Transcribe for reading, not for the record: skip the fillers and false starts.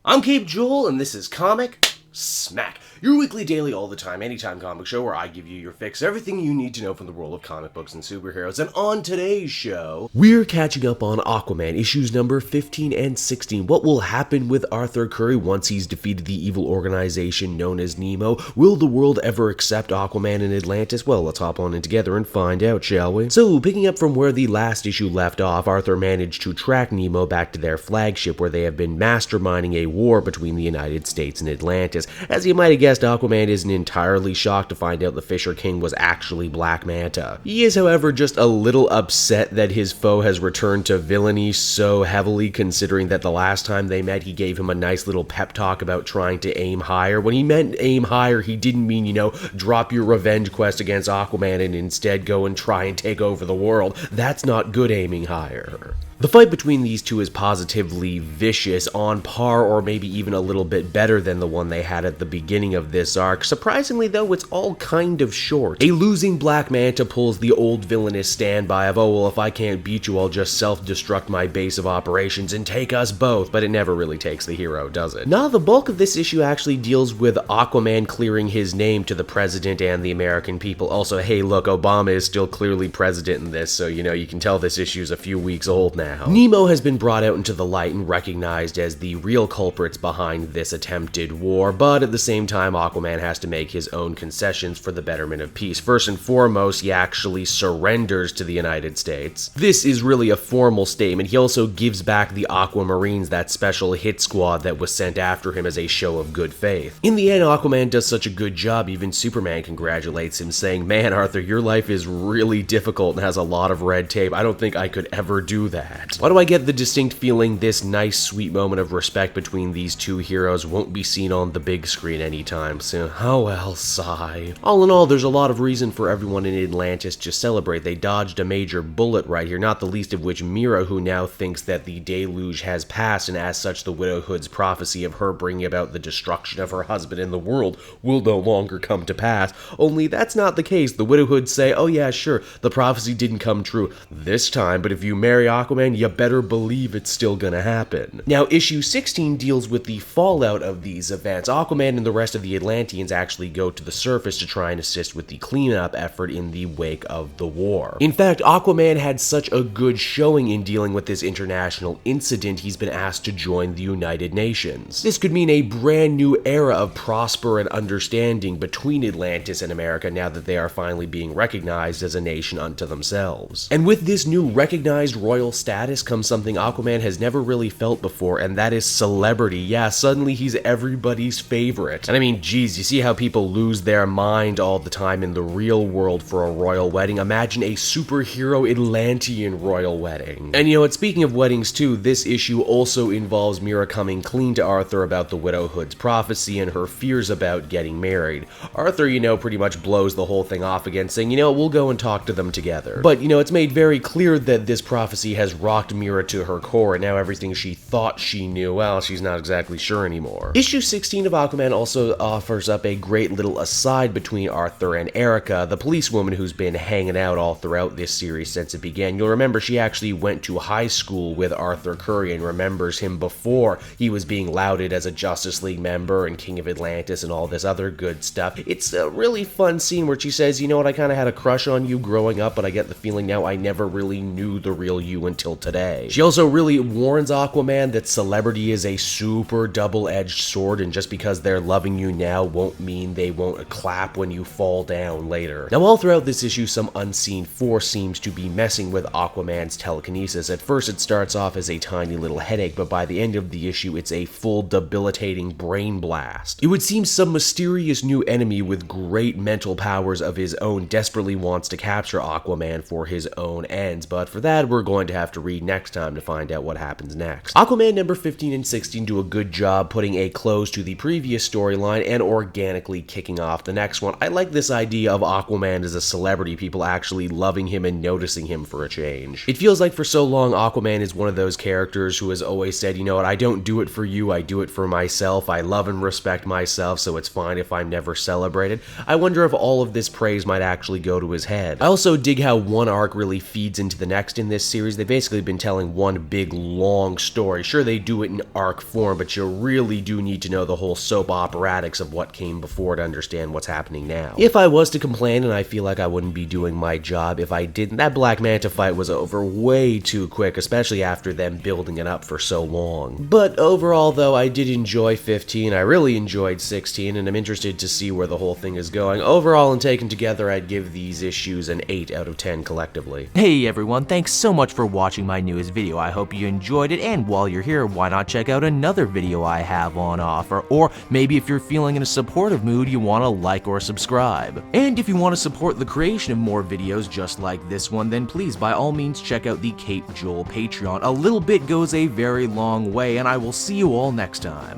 I'm Cape Joel, and this is Comic Smack, your weekly, daily, all the time, anytime comic show where I give you your fix, everything you need to know from the world of comic books and superheroes. And on today's show, we're catching up on Aquaman, issues number 15 and 16. What will happen with Arthur Curry once he's defeated the evil organization known as Nemo? Will the world ever accept Aquaman in Atlantis? Well, let's hop on in together and find out, shall we? So, picking up from where the last issue left off, Arthur managed to track Nemo back to their flagship where they have been masterminding a war between the United States and Atlantis. As you might have guessed, Aquaman isn't entirely shocked to find out the Fisher King was actually Black Manta. He is, however, just a little upset that his foe has returned to villainy so heavily, considering that the last time they met, he gave him a nice little pep talk about trying to aim higher. When he meant aim higher, he didn't mean, drop your revenge quest against Aquaman and instead go and try and take over the world. That's not good aiming higher. The fight between these two is positively vicious, on par or maybe even a little bit better than the one they had at the beginning of this arc. Surprisingly though, it's all kind of short. A losing Black Manta pulls the old villainous standby of, oh well, if I can't beat you, I'll just self-destruct my base of operations and take us both, but it never really takes the hero, does it? Nah, the bulk of this issue actually deals with Aquaman clearing his name to the president and the American people. Also, hey look, Obama is still clearly president in this, so you can tell this issue's a few weeks old now. Nemo has been brought out into the light and recognized as the real culprits behind this attempted war, but at the same time, Aquaman has to make his own concessions for the betterment of peace. First and foremost, he actually surrenders to the United States. This is really a formal statement. He also gives back the Aquamarines, that special hit squad that was sent after him as a show of good faith. In the end, Aquaman does such a good job, even Superman congratulates him, saying, "Man, Arthur, your life is really difficult and has a lot of red tape. I don't think I could ever do that." Why do I get the distinct feeling this nice, sweet moment of respect between these two heroes won't be seen on the big screen anytime soon? Oh well, sigh. All in all, there's a lot of reason for everyone in Atlantis to celebrate. They dodged a major bullet right here, not the least of which Mera, who now thinks that the Deluge has passed, and as such the widowhood's prophecy of her bringing about the destruction of her husband and the world will no longer come to pass. Only that's not the case. The widowhoods say, oh yeah, sure, the prophecy didn't come true this time, but if you marry Aquaman, you better believe it's still gonna happen. Now, issue 16 deals with the fallout of these events. Aquaman and the rest of the Atlanteans actually go to the surface to try and assist with the cleanup effort in the wake of the war. In fact, Aquaman had such a good showing in dealing with this international incident, he's been asked to join the United Nations. This could mean a brand new era of prosper and understanding between Atlantis and America now that they are finally being recognized as a nation unto themselves. And with this new recognized royal status comes something Aquaman has never really felt before, and that is celebrity. Yeah, suddenly he's everybody's favorite. And I mean, geez, you see how people lose their mind all the time in the real world for a royal wedding? Imagine a superhero Atlantean royal wedding. And speaking of weddings too, this issue also involves Mera coming clean to Arthur about the widowhood's prophecy and her fears about getting married. Arthur, pretty much blows the whole thing off again, saying, we'll go and talk to them together. But, it's made very clear that this prophecy has rocked Mera to her core, and now everything she thought she knew, well, she's not exactly sure anymore. Issue 16 of Aquaman also offers up a great little aside between Arthur and Erica, the policewoman who's been hanging out all throughout this series since it began. You'll remember she actually went to high school with Arthur Curry and remembers him before he was being lauded as a Justice League member and King of Atlantis and all this other good stuff. It's a really fun scene where she says, you know what, I kind of had a crush on you growing up, but I get the feeling now I never really knew the real you until today. She also really warns Aquaman that celebrity is a super double-edged sword, and just because they're loving you now won't mean they won't clap when you fall down later. Now, all throughout this issue, some unseen force seems to be messing with Aquaman's telekinesis. At first, it starts off as a tiny little headache, but by the end of the issue, it's a full debilitating brain blast. It would seem some mysterious new enemy with great mental powers of his own desperately wants to capture Aquaman for his own ends, but for that, we're going to have to read next time to find out what happens next. Aquaman number 15 and 16 do a good job putting a close to the previous storyline and organically kicking off the next one. I like this idea of Aquaman as a celebrity, people actually loving him and noticing him for a change. It feels like for so long Aquaman is one of those characters who has always said, you know what, I don't do it for you, I do it for myself, I love and respect myself, so it's fine if I'm never celebrated. I wonder if all of this praise might actually go to his head. I also dig how one arc really feeds into the next in this series. They basically basically been telling one big long story. Sure, they do it in arc form, but you really do need to know the whole soap operatics of what came before to understand what's happening now. If I was to complain, and I feel like I wouldn't be doing my job if I didn't, that Black Manta fight was over way too quick, especially after them building it up for so long. But overall, though, I did enjoy 15, I really enjoyed 16, and I'm interested to see where the whole thing is going. Overall, and taken together, I'd give these issues an 8 out of 10 collectively. Hey everyone, thanks so much for watching my newest video. I hope you enjoyed it, and while you're here, why not check out another video I have on offer, or maybe if you're feeling in a supportive mood, you want to like or subscribe. And if you want to support the creation of more videos just like this one, then please by all means check out the Cape Joel Patreon. A little bit goes a very long way, and I will see you all next time.